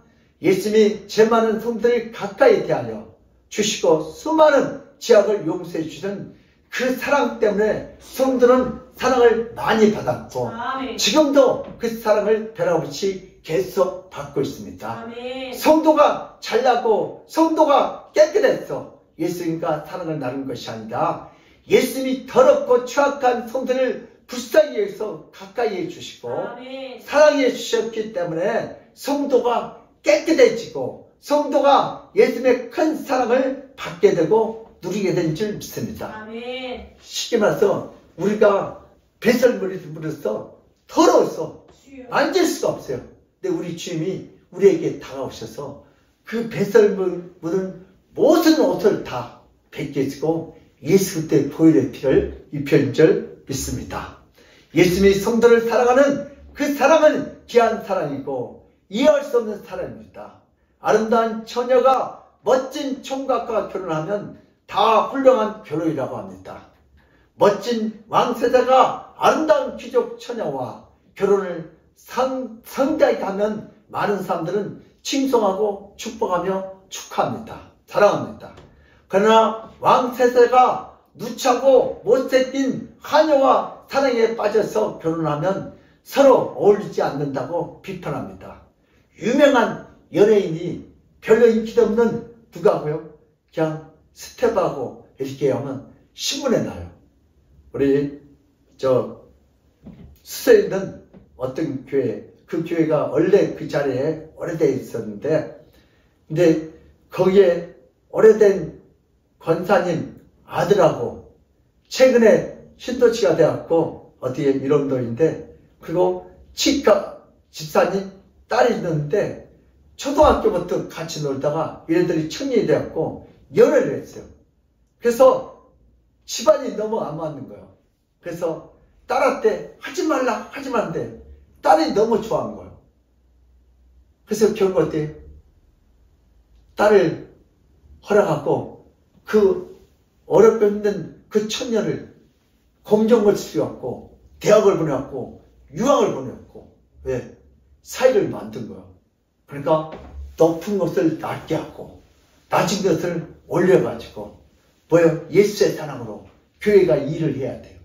예수님이 죄 많은 성도를 가까이 대하여 주시고 수많은 죄악을 용서해 주시는 그 사랑 때문에 성도는 사랑을 많이 받았고 지금도 그 사랑을 변함없이 계속 받고 있습니다. 성도가 잘나고 성도가 깨끗해서 예수님과 사랑을 나눈 것이 아니라 예수님이 더럽고 추악한 성도를 불쌍히 여기서 가까이 해주시고 사랑해 주셨기 때문에 성도가 깨끗해지고 성도가 예수님의 큰 사랑을 받게 되고 누리게 된 줄 믿습니다. 쉽게 말해서 우리가 배설물로서 더러워서 만질 수가 없어요. 근데 우리 주님이 우리에게 다가오셔서 그 배설물은 모든 옷을 다 벗겨지고 예수 그때 보혈의 피를 입힌 줄 믿습니다. 예수님이 성도를 사랑하는 그 사랑은 귀한 사랑이고 이해할 수 없는 사랑입니다. 아름다운 처녀가 멋진 총각과 결혼하면 다 훌륭한 결혼이라고 합니다. 멋진 왕세자가 아름다운 귀족 처녀와 결혼을 성대하게 하면 많은 사람들은 칭송하고 축복하며 축하합니다. 사랑합니다. 그러나 왕세자가 누차고 못생긴 하녀와 사랑에 빠져서 결혼하면 서로 어울리지 않는다고 비판합니다. 유명한 연예인이 별로 인기도 없는 누가고요? 그냥 스텝하고 이렇게 하면 신문에 나요. 우리 수서에 있는 어떤 교회, 그 교회가 원래 그 자리에 오래돼 있었는데 근데 거기에 오래된 권사님 아들하고 최근에 신도치가 되었고 어떻게 일원도인데 그리고 치과 집사님 딸이 있는데 초등학교부터 같이 놀다가 얘네들이 청년이 되었고 연애를 했어요. 그래서 집안이 너무 안 맞는 거예요. 그래서 딸한테 하지 말라 하지 말는데 딸이 너무 좋아한 거예요. 그래서 결국 어때? 딸을 허락하고 그 어렵고 힘든 그 청년을 검정고를 시켜갖고 대학을 보내갖고 유학을 보내갖고 왜? 사이를 만든 거예요. 그러니까 높은 것을 낮게 하고 낮은 것을 올려가지고 뭐예요? 예수의 사랑으로 교회가 일을 해야 돼요.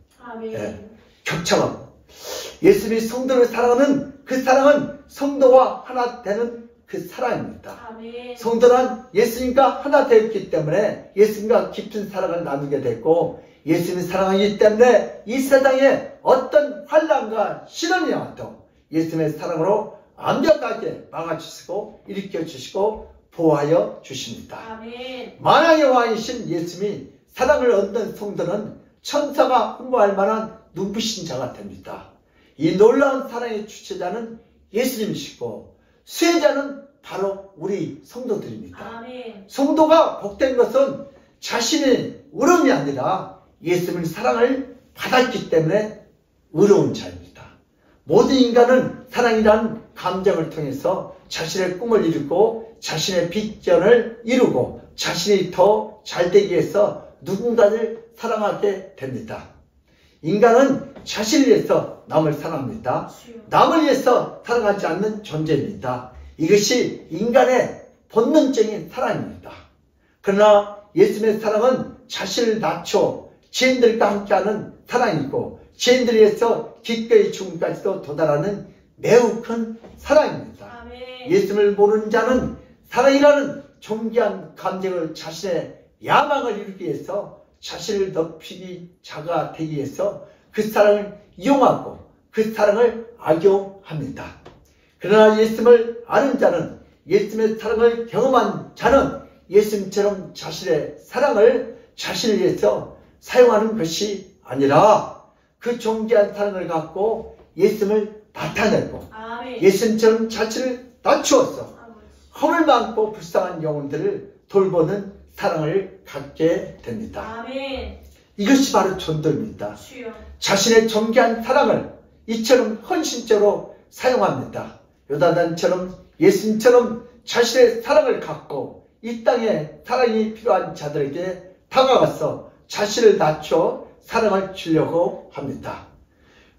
예, 격차가 예수님이 성도를 사랑하는 그 사랑은 성도와 하나 되는 그 사랑입니다. 성도란 예수님과 하나 되었기 때문에 예수님과 깊은 사랑을 나누게 됐고 예수님이 사랑하기 때문에 이 세상에 어떤 환난과 시련이 와도 예수님의 사랑으로 완벽하게 막아주시고 일으켜주시고 보호하여 주십니다. 만왕의 왕이신 예수님이 사랑을 얻는 성도는 천사가 흠모할 만한 눈부신 자가 됩니다. 이 놀라운 사랑의 주체자는 예수님이시고 수혜자는 바로 우리 성도들입니다. 성도가 복된 것은 자신의 의로움이 아니라 예수님의 사랑을 받았기 때문에 의로운 자입니다. 모든 인간은 사랑이라는 감정을 통해서 자신의 꿈을 이루고 자신의 비전을 이루고 자신이 더 잘되기 위해서 누군가를 사랑하게 됩니다. 인간은 자신을 위해서 남을 사랑합니다. 남을 위해서 사랑하지 않는 존재입니다. 이것이 인간의 본능적인 사랑입니다. 그러나 예수님의 사랑은 자신을 낮춰 죄인들과 함께하는 사랑이고 죄인들에 의해서 기꺼이 죽음까지도 도달하는 매우 큰 사랑입니다. 아멘. 예수를 모르는 자는 사랑이라는 존귀한 감정을 자신의 야망을 이루기 위해서 자신을 높이기 자가 되기 위해서 그 사랑을 이용하고 그 사랑을 악용합니다. 그러나 예수님을 아는 자는 예수님의 사랑을 경험한 자는 예수님처럼 자신의 사랑을 자신을 위해서 사용하는 것이 아니라 그 존귀한 사랑을 갖고 예수님을 나타내고 아멘. 예수님처럼 자신을 낮추어서 허물 많고 불쌍한 영혼들을 돌보는 사랑을 갖게 됩니다. 아멘. 이것이 바로 전도입니다. 주여. 자신의 존귀한 사랑을 이처럼 헌신적으로 사용합니다. 요나단처럼 예수님처럼 자신의 사랑을 갖고 이 땅에 사랑이 필요한 자들에게 다가가서 자신을 낮춰 사랑을 주려고 합니다.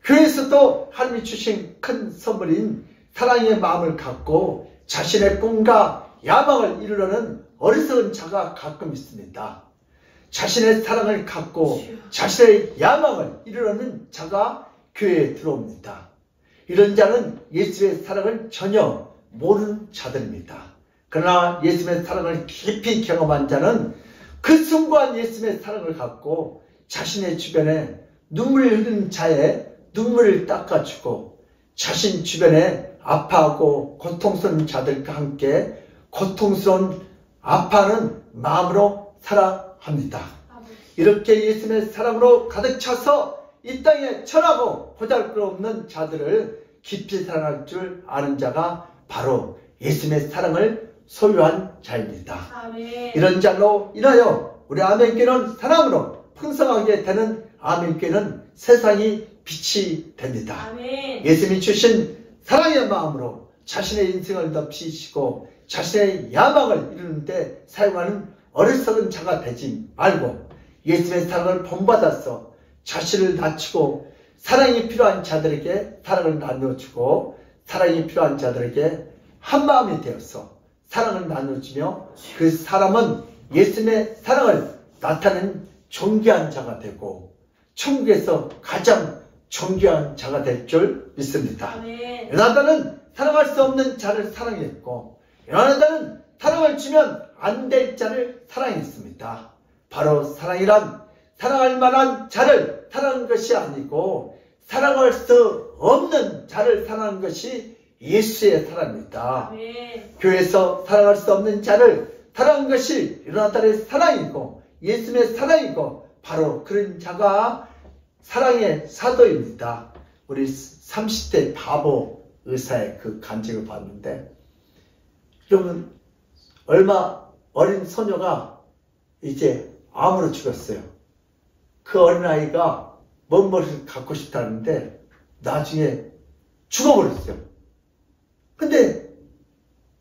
교회에서도 하나님이 주신 큰 선물인 사랑의 마음을 갖고 자신의 꿈과 야망을 이루려는 어리석은 자가 가끔 있습니다. 자신의 사랑을 갖고 자신의 야망을 이루려는 자가 교회에 들어옵니다. 이런 자는 예수의 사랑을 전혀 모르는 자들입니다. 그러나 예수의 사랑을 깊이 경험한 자는 그 숭고한 예수의 사랑을 갖고 자신의 주변에 눈물을 흘리는 자의 눈물을 닦아주고 자신 주변에 아파하고 고통스러운 자들과 함께 고통스러운 아파하는 마음으로 살아갑니다. 이렇게 예수의 사랑으로 가득 차서 이 땅에 천하고 보잘것없는 자들을 깊이 사랑할 줄 아는 자가 바로 예수의 사랑을 소유한 자입니다. 아멘. 이런 자로 인하여 우리 아멘교회는 사랑으로 풍성하게 되는 아멘교회는 세상이 빛이 됩니다. 아멘. 예수님이 주신 사랑의 마음으로 자신의 인생을 넓히시고 자신의 야망을 이루는 데 사용하는 어리석은 자가 되지 말고 예수님의 사랑을 본받아서 자신을 낮추고 사랑이 필요한 자들에게 사랑을 나눠주고 사랑이 필요한 자들에게 한마음이 되어서 사랑을 나눠주며 그 사람은 예수님의 사랑을 나타내는 존귀한 자가 되고 천국에서 가장 존귀한 자가 될 줄 믿습니다. 아멘. 요나단은 사랑할 수 없는 자를 사랑했고 요나단은 사랑을 주면 안 될 자를 사랑했습니다. 바로 사랑이란 사랑할 만한 자를 사랑하는 것이 아니고 사랑할 수 없는 자를 사랑하는 것이 예수의 사랑입니다. 아멘. 교회에서 사랑할 수 없는 자를 사랑하는 것이 요나단의 사랑이고 예수님의 사랑이고 바로 그런 자가 사랑의 사도입니다. 우리 30대 바보 의사의 그 간증을 봤는데 그러면 얼마 어린 소녀가 이제 암으로 죽었어요. 그 어린아이가 먼 머리를 갖고 싶다는데 나중에 죽어버렸어요. 근데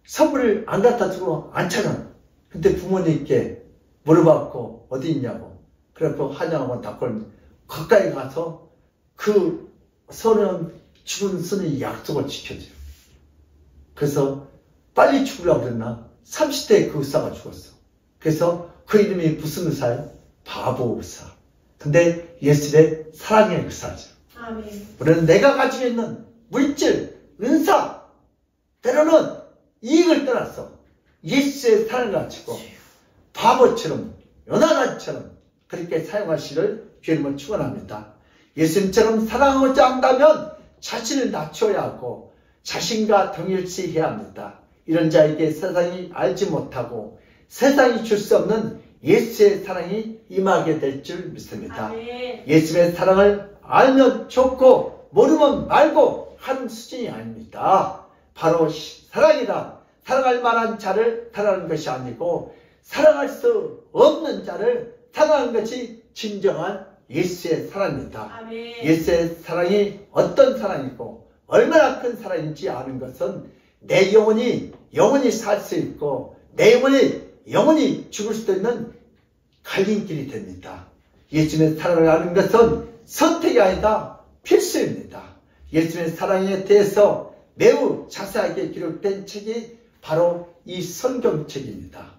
선물을 안 갖다 주고 안 찾아. 근데 부모님께 물어봤고 어디 있냐고. 그래서 한양학원 닭골 가까이 가서 그 죽은 손의 약속을 지켜줘요. 그래서 빨리 죽으려고 그랬나 30대에 그 의사가 죽었어. 그래서 그 이름이 무슨 의사예요? 바보 의사. 근데 예수의 사랑의 의사죠. 아멘. 우리는 내가 가지고 있는 물질, 은사, 때로는 이익을 떠나서 예수의 사랑을 가지고 바보처럼 요나단처럼 그렇게 사용하시를 주님은 축원합니다. 예수님처럼 사랑하고자 한다면 자신을 낮춰야 하고 자신과 동일시해야 합니다. 이런 자에게 세상이 알지 못하고 세상이 줄 수 없는 예수의 사랑이 임하게 될 줄 믿습니다. 아멘. 예수의 사랑을 알면 좋고 모르면 말고 하는 수준이 아닙니다. 바로 사랑이란 사랑할 만한 자를 사랑하는 것이 아니고 사랑할 수 없는 자를 사랑하는 것이 진정한 예수의 사랑입니다. 아멘. 예수의 사랑이 어떤 사랑이고 얼마나 큰 사랑인지 아는 것은 내 영혼이 살 수 있고 내 영혼이 죽을 수도 있는 갈림길이 됩니다. 예수님의 사랑을 아는 것은 선택이 아니다 필수입니다. 예수님의 사랑에 대해서 매우 자세하게 기록된 책이 바로 이 성경책입니다.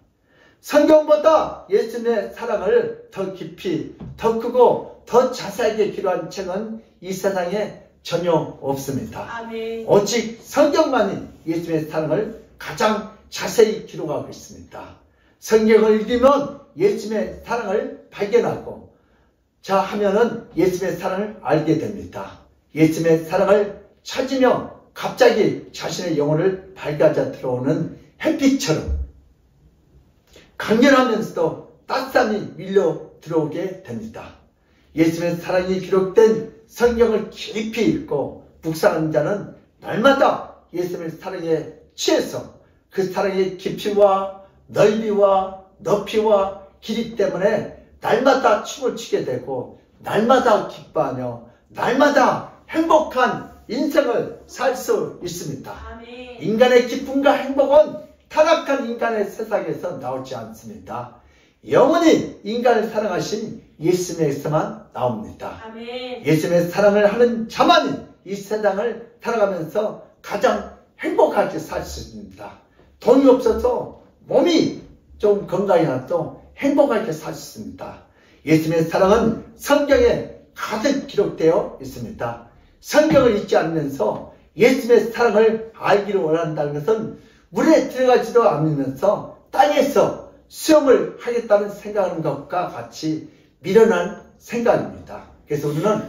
성경보다 예수님의 사랑을 더 깊이, 더 크고 더 자세하게 기록한 책은 이 세상에 전혀 없습니다. 아멘. 오직 성경만이 예수님의 사랑을 가장 자세히 기록하고 있습니다. 성경을 읽으면 예수님의 사랑을 발견하고 자 하면은 예수님의 사랑을 알게 됩니다. 예수님의 사랑을 찾으며 갑자기 자신의 영혼을 밝아져 들어오는 햇빛처럼 강렬하면서도 따뜻함이 밀려 들어오게 됩니다. 예수님의 사랑이 기록된 성경을 깊이 읽고 묵상하는 자는 날마다 예수님의 사랑에 취해서 그 사랑의 깊이와 넓이와 높이와 길이 때문에 날마다 춤을 추게 되고 날마다 기뻐하며 날마다 행복한 인생을 살 수 있습니다. 아멘. 인간의 기쁨과 행복은 타락한 인간의 세상에서 나오지 않습니다. 영원히 인간을 사랑하신 예수님에서만 나옵니다. 아멘. 예수님의 사랑을 하는 자만이 이 세상을 살아가면서 가장 행복하게 살 수 있습니다. 돈이 없어서 몸이 좀 건강해도 행복하게 살 수 있습니다. 예수님의 사랑은 성경에 가득 기록되어 있습니다. 성경을 읽지 않으면서 예수님의 사랑을 알기를 원한다는 것은 물에 들어가지도 않으면서 땅에서 수영을 하겠다는 생각하는 것과 같이 미련한 생각입니다. 그래서 우리는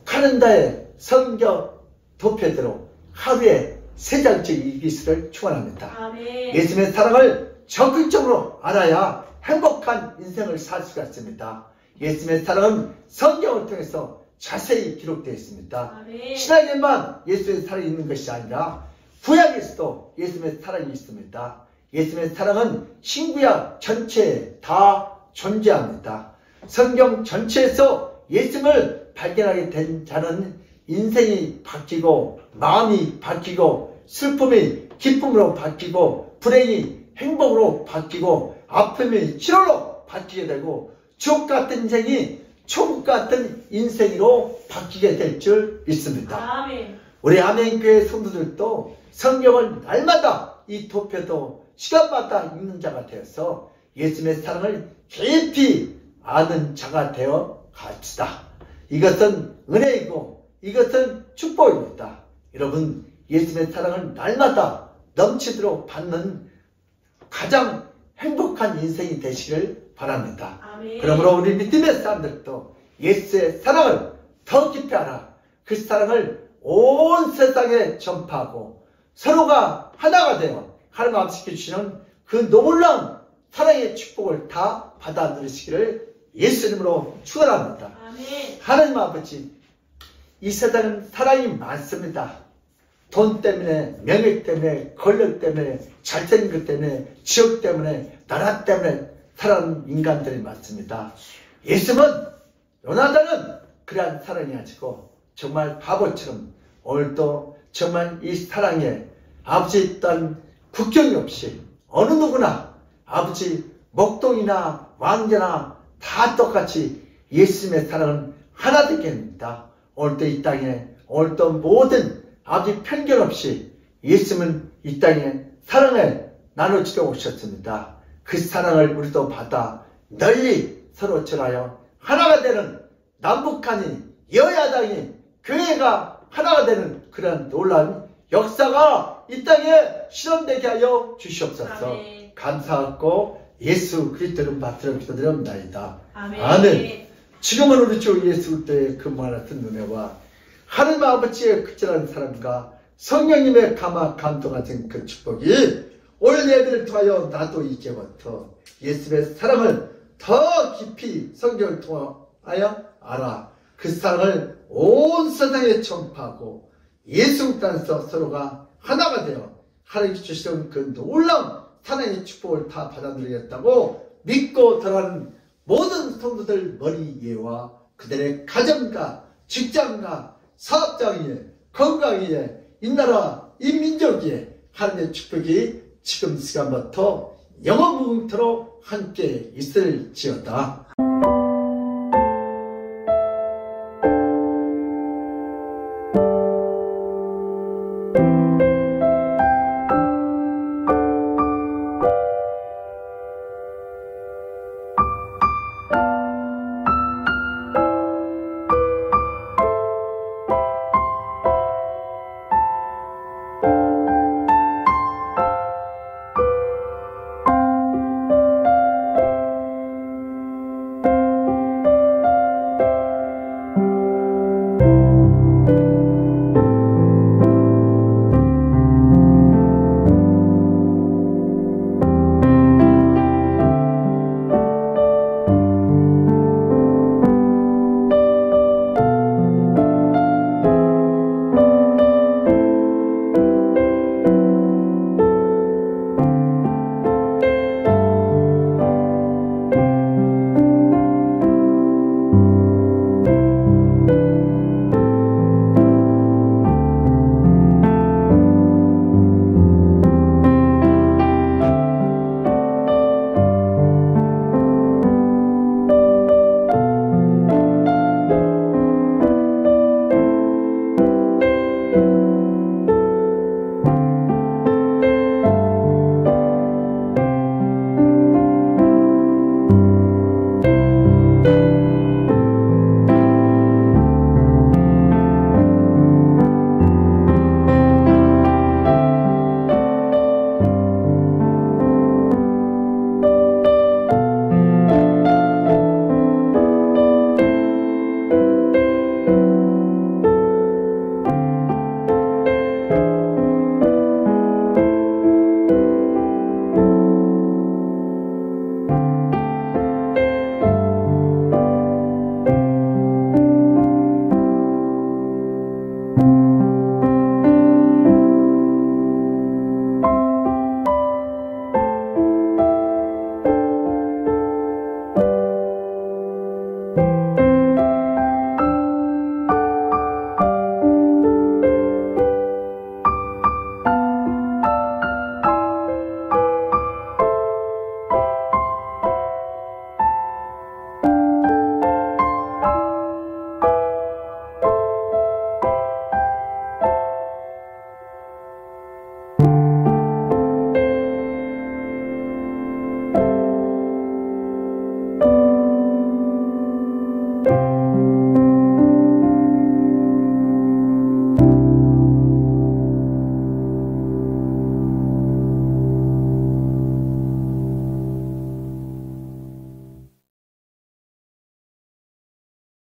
카렌다의 성경 도표대로 하루에 3장씩 읽기를 축원합니다. 아멘. 예수님의 사랑을 적극적으로 알아야 행복한 인생을 살 수가 있습니다. 예수님의 사랑은 성경을 통해서 자세히 기록되어 있습니다. 아멘. 신약에만 예수의 사랑이 있는 것이 아니라 구약에서도 예수님의 사랑이 있습니다. 예수님의 사랑은 신구약 전체에 다 존재합니다. 성경 전체에서 예수님을 발견하게 된 자는 인생이 바뀌고 마음이 바뀌고 슬픔이 기쁨으로 바뀌고 불행이 행복으로 바뀌고 아픔이 치료로 바뀌게 되고 지옥 같은 인생이 천국 같은 인생으로 바뀌게 될 줄 믿습니다. 아멘. 우리 아멘교회 성도들도 성경을 날마다 이 도표도 시간마다 읽는 자가 되어서 예수님의 사랑을 깊이 아는 자가 되어 갑시다. 이것은 은혜이고 이것은 축복입니다. 여러분 예수님의 사랑을 날마다 넘치도록 받는 가장 행복한 인생이 되시길 바랍니다. 아멘. 그러므로 우리 믿음의 사람들도 예수의 사랑을 더 깊이 알아 그 사랑을 온 세상에 전파하고 서로가 하나가 되어 하나님 앞에 주시는 그 놀라운 사랑의 축복을 다 받아 누리시기를 예수님으로 축원합니다. 아멘. 하나님 아버지, 이 세상은 사랑이 많습니다. 돈 때문에, 명예 때문에, 권력 때문에, 잘생긴 것 때문에, 지역 때문에, 나라 때문에 사랑하는 인간들이 많습니다. 예수님은, 요나단은 그러한 사랑이 아니고 정말 바보처럼 오늘도 정말 이 사랑에 아버지 또한 국경이 없이 어느 누구나 아버지 목동이나 왕자나 다 똑같이 예수님의 사랑은 하나 되게 합니다. 오늘도 이 땅에 오늘도 모든 아버지 편견 없이 예수님은 이 땅에 사랑을 나눠주려 오셨습니다. 그 사랑을 우리도 받아 널리 서로 전하여 하나가 되는 남북한이 여야당이 교회가 하나가 되는 그런 놀라운 역사가 이 땅에 실현되게 하여 주시옵소서. 아멘. 감사하고 예수 그리스도를 받들어 기도드립니다. 아멘. 아멘. 지금은 우리 주 예수 그리스도의 근무하는 은혜와 하나님 아버지의 극진한 사랑과 성령님의 감화 감동하신 그 축복이 오늘 예배를 통하여 나도 이제부터 예수의 사랑을 더 깊이 성경을 통하여 알아 그 사랑을 온 세상에 전파하고 예수 땅에서 서로가 하나가 되어 하나님께 주시는 그 놀라운 사랑의 축복을 다 받아들이겠다고 믿고 들어가는 모든 성도들 머리 위에와 그들의 가정과 직장과 사업장 위에 건강 위에 이 나라 이 민족 위에 하나님의 축복이 지금 시간부터 영원무궁토록 함께 있을지어다.